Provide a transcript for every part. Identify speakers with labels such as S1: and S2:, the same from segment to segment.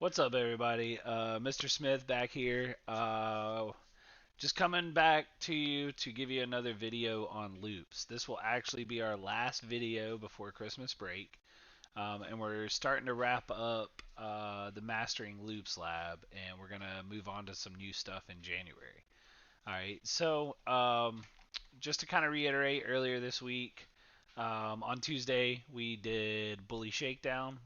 S1: What's up, everybody? Mr. Smith back here. Just coming back to you to give you another video on loops. This will actually be our last video before Christmas break, and we're starting to wrap up the Mastering Loops lab, and we're gonna move on to some new stuff in January. All right. Just to kind of reiterate, earlier this week, on Tuesday we did Bully Shakedown.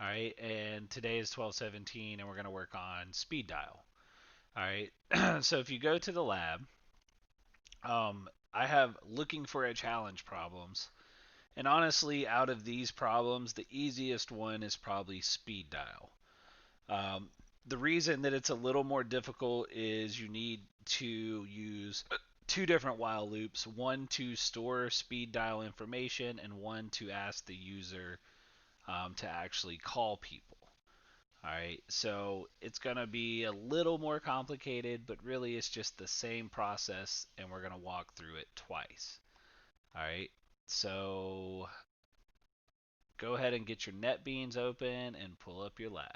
S1: All right, and today is 12:17, and we're going to work on SpeedDial. All right, so if you go to the lab, I have looking for a challenge problems, and honestly, out of these problems, the easiest one is probably SpeedDial. Um, the reason that it's a little more difficult is you need to use two different while loops, one to store speed dial information and one to ask the user to actually call people. Alright, so it's going to be a little more complicated, but really it's just the same process, and we're going to walk through it twice. Alright, so go ahead and get your NetBeans open and pull up your lab.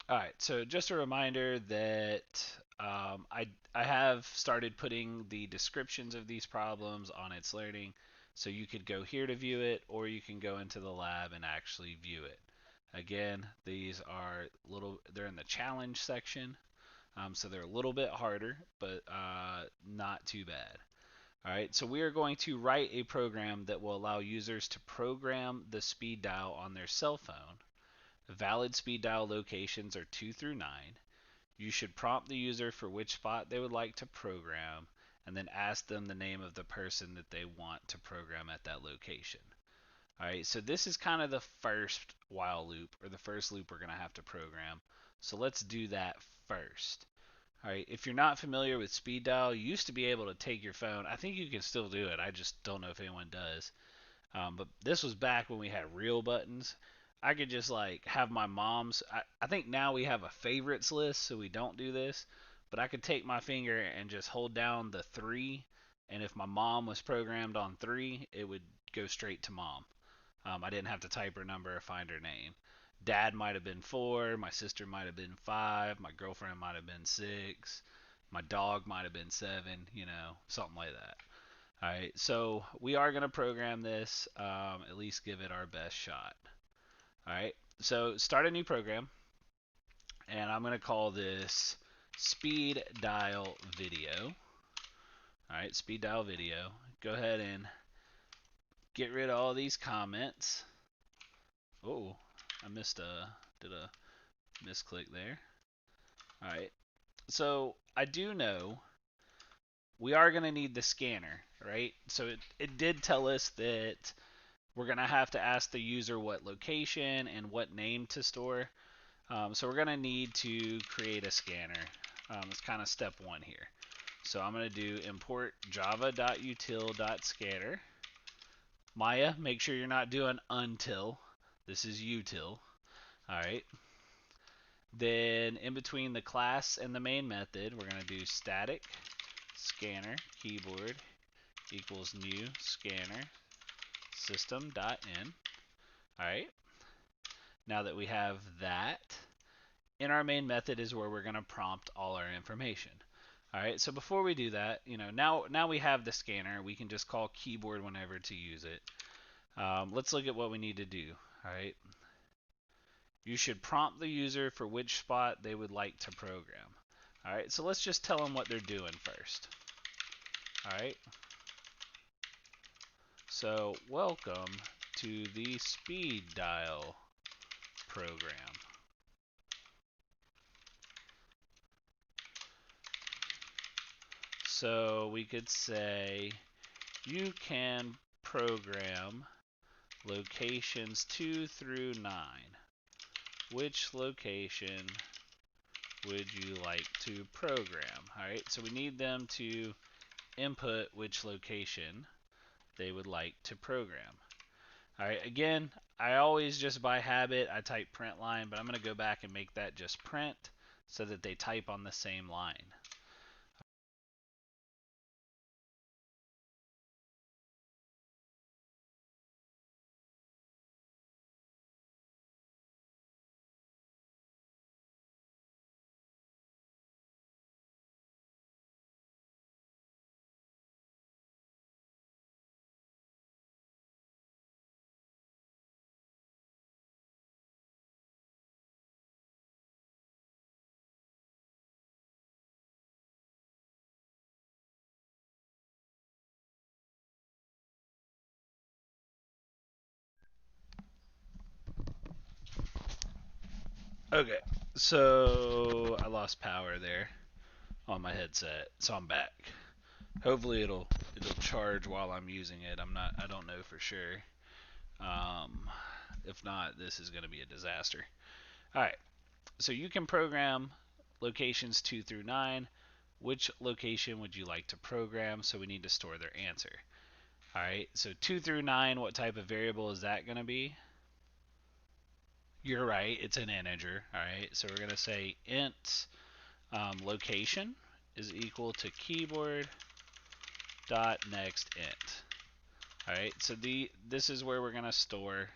S1: Alright, so just a reminder that I have started putting the descriptions of these problems on It's Learning, so you could go here to view it, or you can go into the lab and actually view it. Again, these are they're in the challenge section, so they're a little bit harder, but not too bad. All right, so we are going to write a program that will allow users to program the speed dial on their cell phone. Valid speed dial locations are 2 through 9. You should prompt the user for which spot they would like to program, and then ask them the name of the person that they want to program at that location. Alright, so this is kind of the first while loop, or the first loop we're going to have to program. So let's do that first. Alright, if you're not familiar with speed dial, you used to be able to take your phone. I think you can still do it. I just don't know if anyone does. But this was back when we had real buttons. I could just like have my mom's. I think now we have a favorites list, so we don't do this. But I could take my finger and just hold down the 3, and if my mom was programmed on 3, it would go straight to mom. I didn't have to type her number or find her name. Dad might have been 4, my sister might have been 5, my girlfriend might have been 6, my dog might have been 7, something like that. All right, so we are going to program this, at least give it our best shot. All right, so start a new program, and I'm going to call this Speed Dial Video. All right, Speed Dial Video. Go ahead and get rid of all these comments. Oh, I did a misclick there. All right, so I do know we are going to need the scanner, right? So it did tell us that we're going to have to ask the user what location and what name to store. So we're going to need to create a scanner. It's kind of step 1 here. So I'm going to do import java.util.scanner. Maya, make sure you're not doing until. This is util. All right. Then in between the class and the main method, we're going to do static scanner keyboard equals new scanner system.in. All right. Now that we have that, in our main method is where we're going to prompt all our information. All right, so before we do that, now we have the scanner. We can just call keyboard whenever to use it. Let's look at what we need to do. All right, you should prompt the user for which spot they would like to program. All right, so let's just tell them what they're doing first. All right, so welcome to the speed dial program. So we could say you can program locations 2 through 9. Which location would you like to program? Alright, so we need them to input which location they would like to program. Alright, again, I always just by habit, I type print line, but I'm going to go back and make that just print so that they type on the same line. Okay, so I lost power there on my headset, so I'm back. Hopefully it'll charge while I'm using it. I don't know for sure. Um, if not, this is going to be a disaster. All right, so you can program locations 2 through 9. Which location would you like to program? So we need to store their answer. All right, so 2 through 9, what type of variable is that going to be? You're right, it's an integer. All right, so we're going to say int location is equal to keyboard dot next int. All right, so this is where we're going to store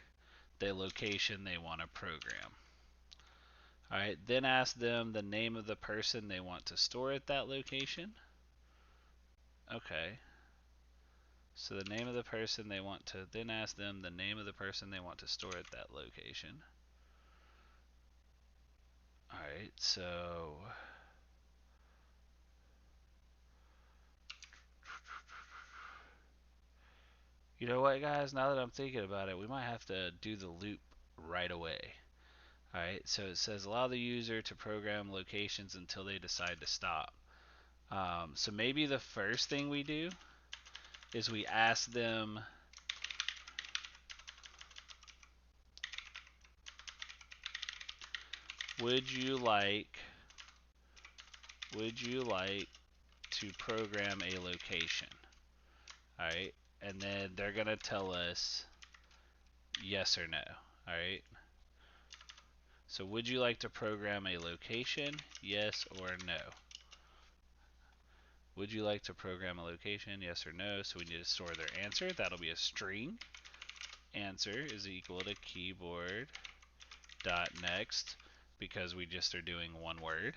S1: the location they want to program. All right, then ask them the name of the person they want to store at that location. Okay, so the name of the person they want to, then ask them the name of the person they want to store at that location. All right, so you know what, guys? Now that I'm thinking about it, we might have to do the loop right away. All right, so it says allow the user to program locations until they decide to stop. So maybe the first thing we do is we ask them, would you like to program a location? All right, and then they're gonna tell us yes or no. All right. So would you like to program a location? Yes or no? Would you like to program a location? Yes or no? So we need to store their answer. That'll be a string. Answer is equal to keyboard dot next because we just are doing one word.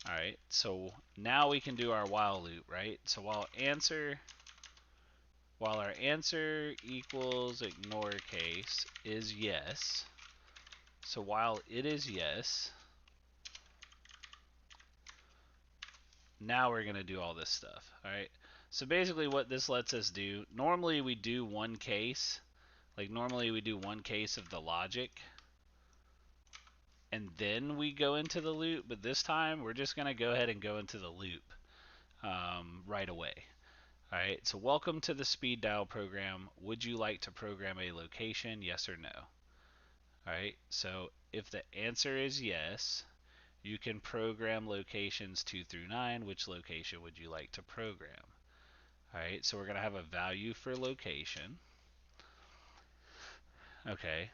S1: All right. So now we can do our while loop, right? So while our answer equals ignore case is yes. So while it is yes, now we're going to do all this stuff. All right. So basically what this lets us do, normally we do one case. Like normally we do one case of the logic and then we go into the loop, but this time we're just going to go ahead and go into the loop right away. All right, so welcome to the SpeedDial program. Would you like to program a location, yes or no? All right, so if the answer is yes, you can program locations 2 through 9. Which location would you like to program? All right, so we're going to have a value for location. Okay,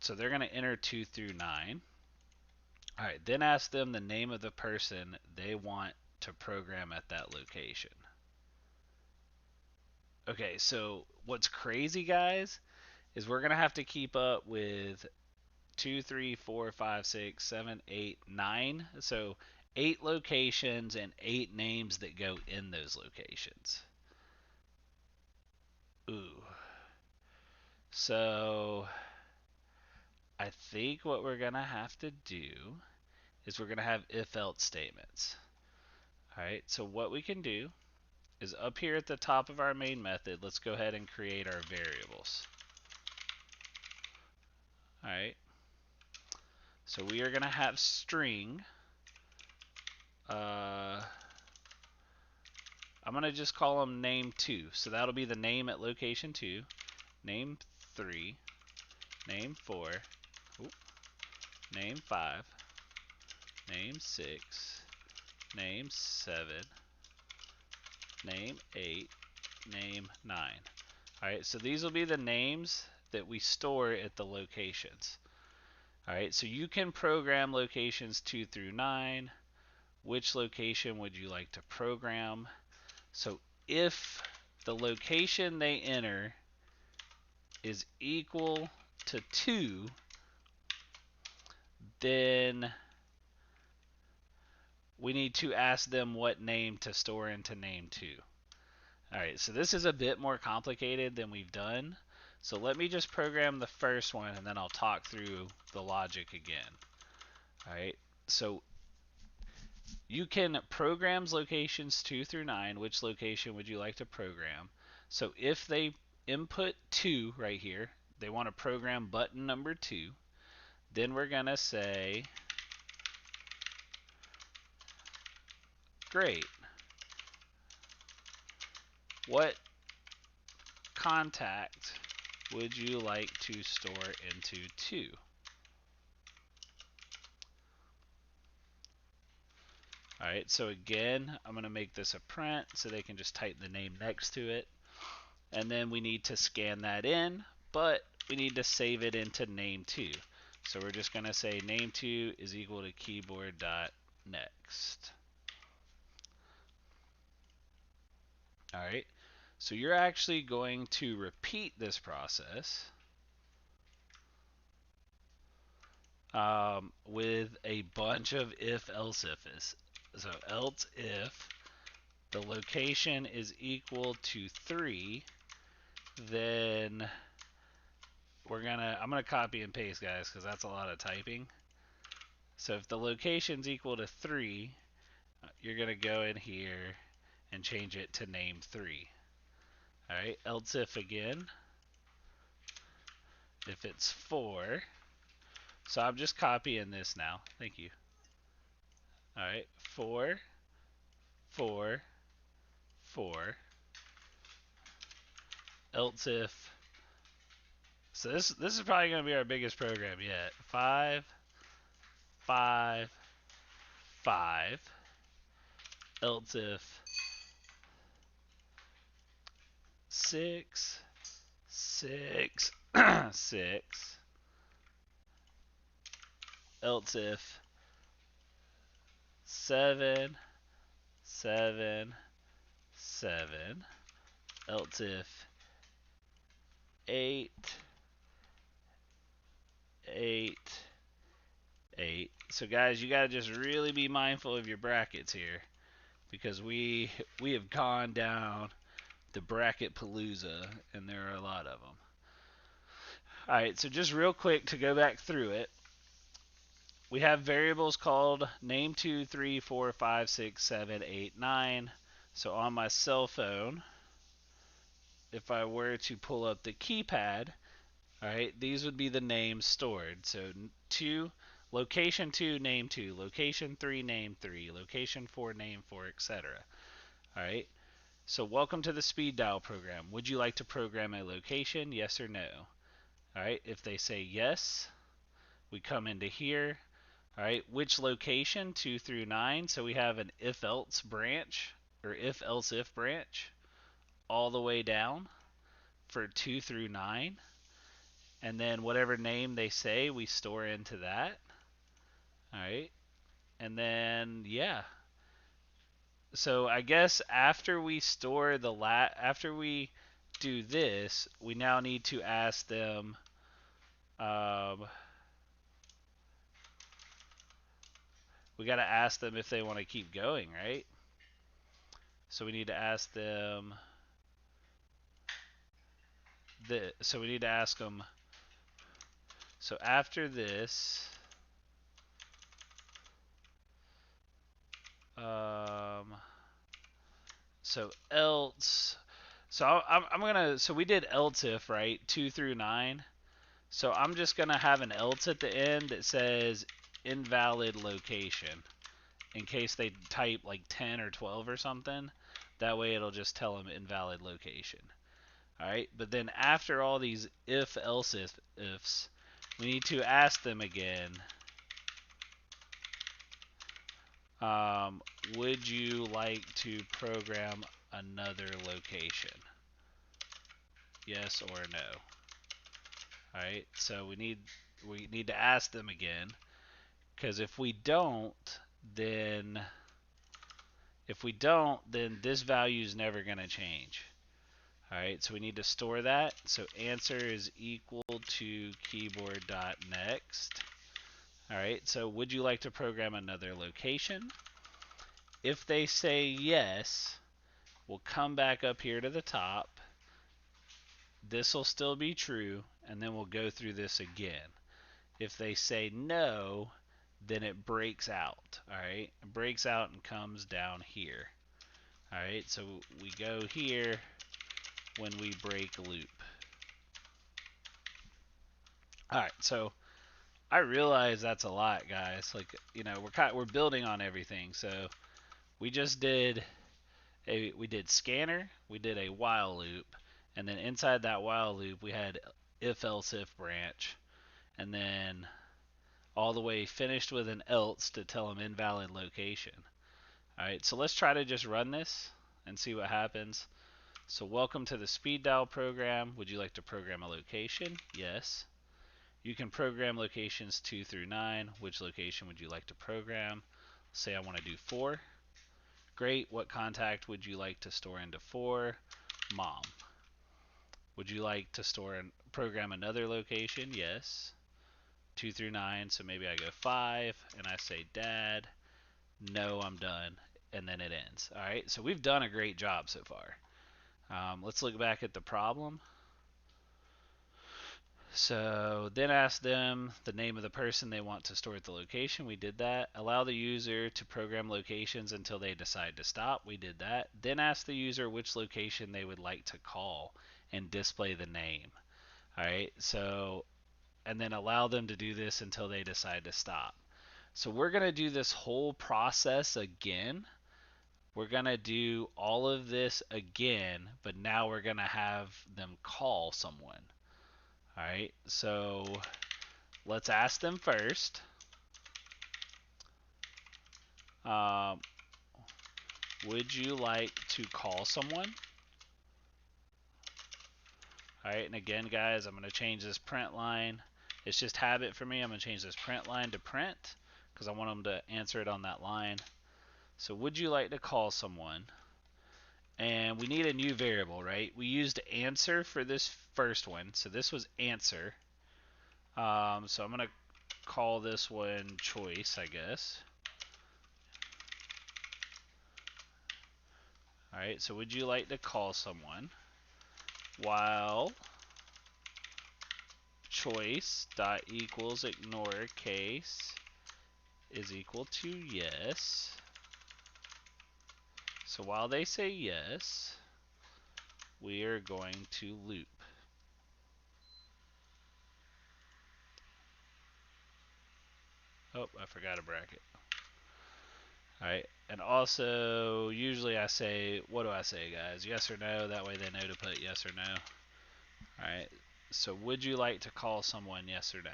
S1: so they're going to enter 2 through 9. All right, then ask them the name of the person they want to program at that location. Okay, so what's crazy, guys, is we're going to have to keep up with 2, 3, 4, 5, 6, 7, 8, 9. So 8 locations and 8 names that go in those locations. Ooh. So I think what we're going to have to do is we're going to have if-else statements. All right, so what we can do is up here at the top of our main method, let's go ahead and create our variables. All right, so we are going to have string. I'm going to just call them name2. So that'll be the name at location 2, name 3, name 4, oops, name 5, name 6, name 7, name 8, name 9. Alright, so these will be the names that we store at the locations. Alright, so you can program locations 2 through 9. Which location would you like to program? So if the location they enter is equal to 2, then we need to ask them what name to store into name 2. Alright, so this is a bit more complicated than we've done. So let me just program the first one and then I'll talk through the logic again. Alright, so you can programs locations 2 through 9. Which location would you like to program? So if they input 2 right here, they want to program button number 2, Then we're going to say, great. What contact would you like to store into 2? Alright, so again, I'm going to make this a print so they can just type the name next to it. And then we need to scan that in, but we need to save it into name2. So we're just going to say name2 is equal to keyboard.next. Alright, so you're actually going to repeat this process with a bunch of if-else ifs. So else if the location is equal to 3, then I'm gonna copy and paste, guys, because that's a lot of typing. So if the location's equal to 3, you're gonna go in here and change it to name3. Alright, else if again, if it's 4, so I'm just copying this now. Thank you. Alright, 4, 4, 4. Else if, so this is probably going to be our biggest program yet. 5, 5, 5. Else if 6, 6, 6. Else if 7, 7, 7. Else if 8, 8, 8. So guys, you got to just really be mindful of your brackets here, because we have gone down the bracket palooza, and there are a lot of them. Alright, so just real quick to go back through it. We have variables called name2, 3, 4, 5, 6, 7, 8, 9. So on my cell phone, if I were to pull up the keypad, alright, these would be the names stored. So 2, location 2, name 2, location 3, name 3, location 4, name 4, etc. Alright, so welcome to the SpeedDial program. Would you like to program a location, yes or no? Alright, if they say yes, we come into here. Alright, which location, 2 through 9? So we have an if-else branch, or if-else-if branch, all the way down for 2 through 9. And then whatever name they say, we store into that. Alright, and then, yeah. So I guess after we store after we do this, we now need to ask them, we got to ask them if they want to keep going, right? So we need to ask them so we need to ask them, so after this, so else, so I'm gonna, so we did else if, right, 2 through 9. So I'm just gonna have an else at the end that says invalid location, in case they type like 10 or 12 or something. That way it'll just tell them invalid location. Alright, but then after all these if-else ifs, we need to ask them again, would you like to program another location? Yes or no? Alright, so we need to ask them again, because if we don't, then this value is never going to change. Alright, so we need to store that. So answer is equal to keyboard.next. Alright, so would you like to program another location? If they say yes, we'll come back up here to the top. This will still be true, and then we'll go through this again. If they say no, then it breaks out. Alright, it breaks out and comes down here. Alright, so we go here when we break loop. Alright, so I realize that's a lot, guys. Like, we're building on everything. So we just did we did scanner, we did a while loop, and then inside that while loop we had if else if branch, and then all the way finished with an else to tell them invalid location. All right, so let's try to just run this and see what happens. So welcome to the SpeedDial program. Would you like to program a location? Yes. You can program locations 2 through 9. Which location would you like to program? Say I want to do 4. Great. What contact would you like to store into 4? Mom. Would you like to store and program another location? Yes. 2 through 9. So maybe I go 5 and I say dad. No, I'm done. And then it ends. All right. So we've done a great job so far. Let's look back at the problem. So then ask them the name of the person they want to store at the location. We did that. Allow the user to program locations until they decide to stop. We did that. Then ask the user which location they would like to call and display the name. All right. So, and then allow them to do this until they decide to stop. So we're going to do this whole process again. We're going to do all of this again, but now we're going to have them call someone. All right. So let's ask them first. Um, would you like to call someone? All right, and again, guys, I'm going to change this print line. It's just habit for me. I'm going to change this print line to print because I want them to answer it on that line. So would you like to call someone? And we need a new variable, right? We used answer for this first one. So this was answer. So I'm going to call this one choice, I guess. All right, so would you like to call someone? While choice dot equals ignore case is equal to yes. So while they say yes, we are going to loop. Oh, I forgot a bracket. Alright, and also usually I say, what do I say, guys? Yes or no, that way they know to put yes or no. Alright, so would you like to call someone yes or no?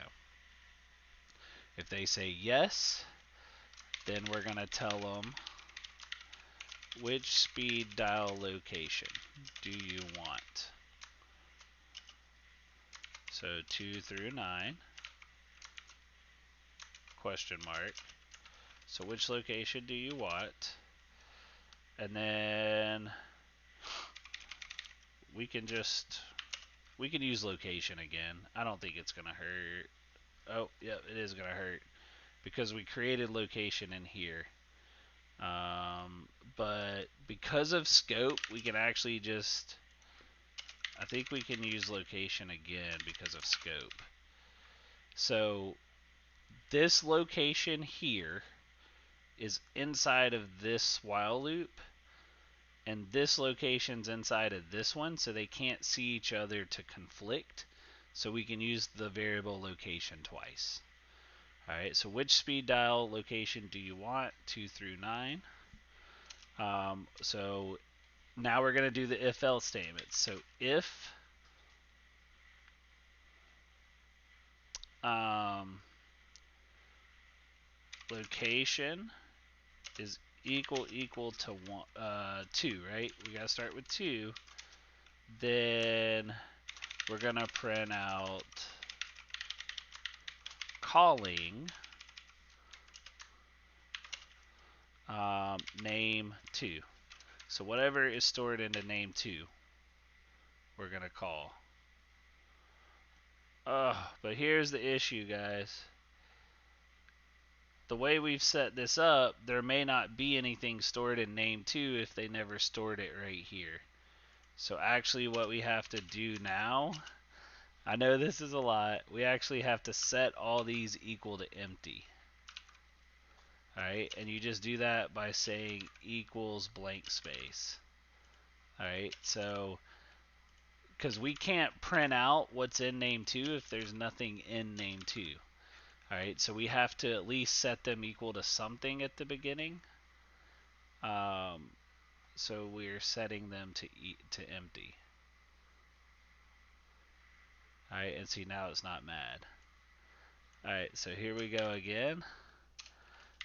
S1: If they say yes, then we're going to tell them which speed dial location do you want? So 2 through 9, question mark. So which location do you want? And then we can use location again. I don't think it's going to hurt. Oh, yeah, it is going to hurt because we created location in here. But because of scope, we can actually just, I think we can use location again because of scope. So this location here is inside of this while loop, and this location's inside of this one, so they can't see each other to conflict. So we can use the variable location twice. All right, so which speed dial location do you want? 2 through 9. So now we're going to do the if-else statement. So if location is equal to 2, right? We got to start with 2. Then we're going to print out calling name 2. So whatever is stored into name 2, we're going to call. But here's the issue, guys. The way we've set this up, there may not be anything stored in name 2 if they never stored it right here. So actually what we have to do now, I know this is a lot, we actually have to set all these equal to empty. Alright, and you just do that by saying equals blank space. Alright, so because we can't print out what's in name 2 if there's nothing in name 2. Alright, so we have to at least set them equal to something at the beginning. So we're setting them to empty. Alright, and see now it's not mad. Alright, so here we go again.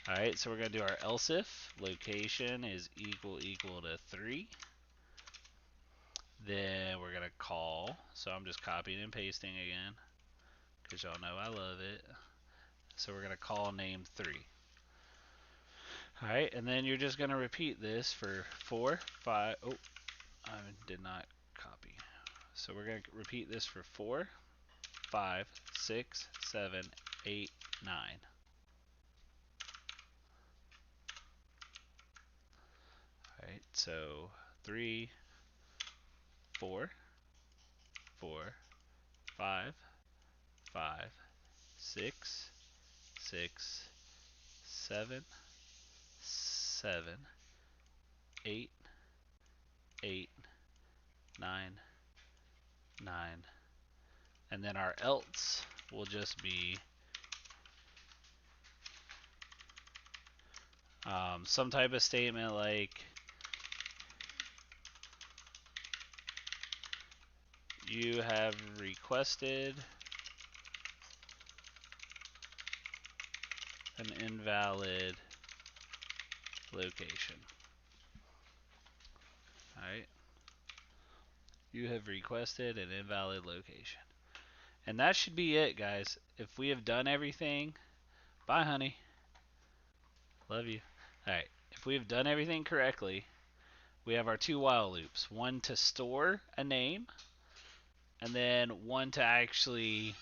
S1: Alright, so we're going to do our else if. Location is equal to 3. Then we're going to call. So I'm just copying and pasting again, because y'all know I love it. So we're going to call name 3. Alright, and then you're just going to repeat this for 4, 5. Oh, I did not copy. So we're going to repeat this for 4, 5, 6, 7, 8, 9. Alright, so 3, 4, 4, 5, 5, 6, 6, 7, 7, 8, 8, 9, 9. And then our else will just be some type of statement like you have requested an invalid location. Alright. You have requested an invalid location. And that should be it, guys. If we have done everything, bye, honey. Love you. Alright. If we have done everything correctly, we have our 2 while loops. One to store a name, and then one to actually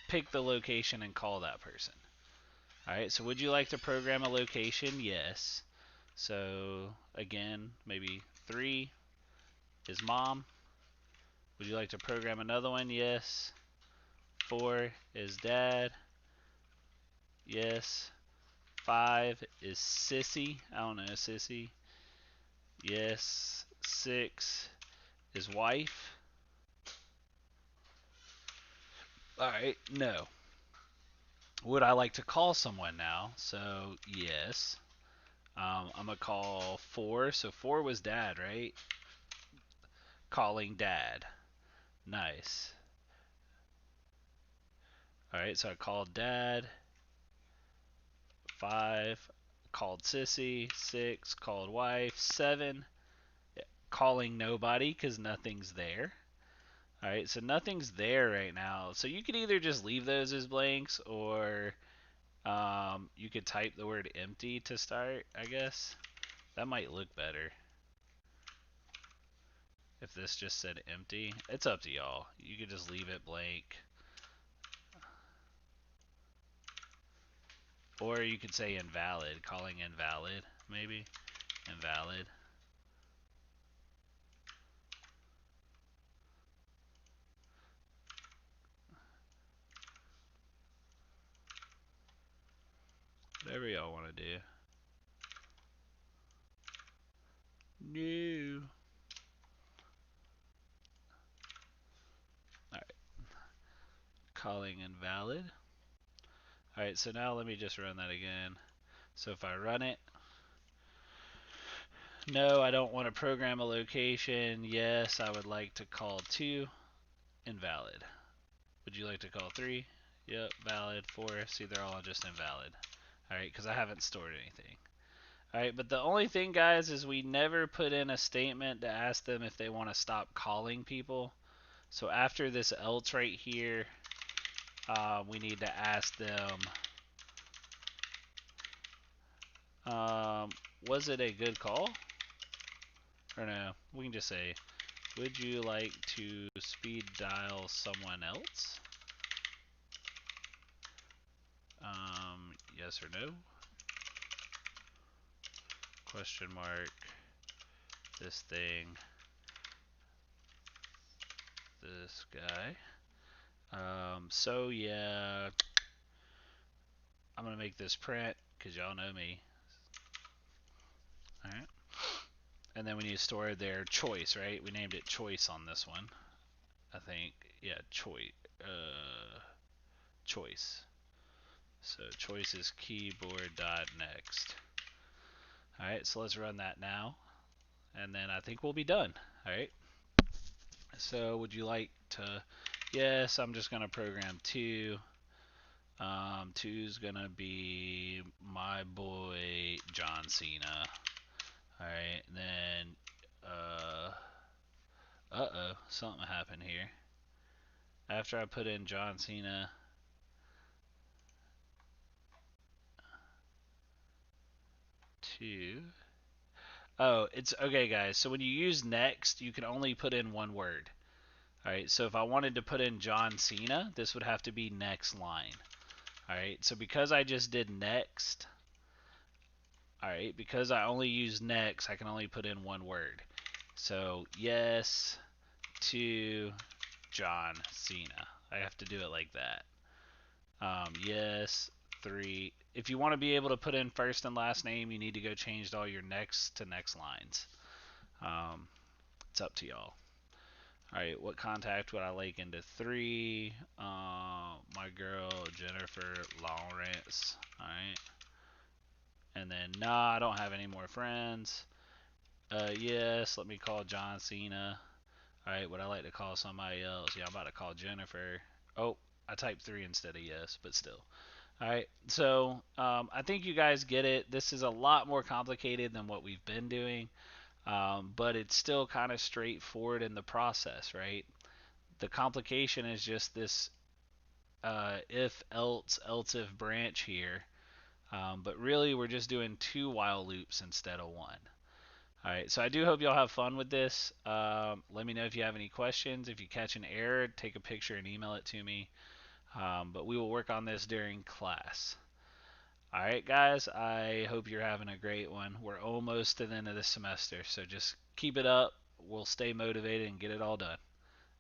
S1: pick the location and call that person. Alright, so would you like to program a location? Yes. So, again, maybe 3 is mom. Would you like to program another one? Yes. 4 is dad. Yes. 5 is sissy. I don't know, sissy. Yes. 6 is wife. Alright, no. Would I like to call someone now? So, yes. I'm going to call 4. So 4 was dad, right? Calling dad. Nice. Alright, so I called dad. 5 called sissy. 6 called wife. 7 calling nobody because nothing's there. Alright, so nothing's there right now. So you could either just leave those as blanks, or you could type the word empty to start, I guess. That might look better if this just said empty. It's up to y'all. You could just leave it blank. Or you could say invalid, calling invalid, maybe. Invalid. Whatever y'all want to do. No. Alright. Calling invalid. Alright, so now let me just run that again. So if I run it, no, I don't want to program a location. Yes, I would like to call 2. Invalid. Would you like to call 3? Yep, valid. 4. See, they're all just invalid. Alright, because I haven't stored anything. Alright, but the only thing, guys, is we never put in a statement to ask them if they want to stop calling people. So after this else right here, we need to ask them, was it a good call? Or no, we can just say, would you like to speed dial someone else? Yes or no? Question mark. This thing. This guy. So yeah, I'm gonna make this print because y'all know me. All right. And then we need to store their choice, right? We named it choice on this one, I think. Yeah, choice. Choice. So choice is keyboard.next. All right, so let's run that now, and then I think we'll be done. All right. So would you like to? Yes, I'm just gonna program two. Two's gonna be my boy John Cena. All right, then something happened here. After I put in John Cena, two. Oh, it's okay, guys. So when you use next, you can only put in one word. All right. So if I wanted to put in John Cena, this would have to be next line. All right. So because I just did next, all right, because I only use next, I can only put in one word. So yes to John Cena. I have to do it like that. Yes, three. If you want to be able to put in first and last name, you need to go change all your next to next lines. Um, it's up to y'all. All right, what contact would I like into three? My girl Jennifer Lawrence. All right, and then nah, I don't have any more friends. Yes, let me call John Cena. All right, would I like to call somebody else? Yeah, I'm about to call Jennifer. Oh, I typed three instead of yes, but still. All right, so I think you guys get it. This is a lot more complicated than what we've been doing, but it's still kind of straightforward in the process, right? The complication is just this if, else if branch here, but really we're just doing two while loops instead of one. All right, so I do hope y'all have fun with this. Let me know if you have any questions. If you catch an error, take a picture and email it to me. But we will work on this during class. All right, guys, I hope you're having a great one. We're almost to the end of the semester, so just keep it up. We'll stay motivated and get it all done.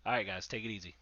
S1: All right, guys, take it easy.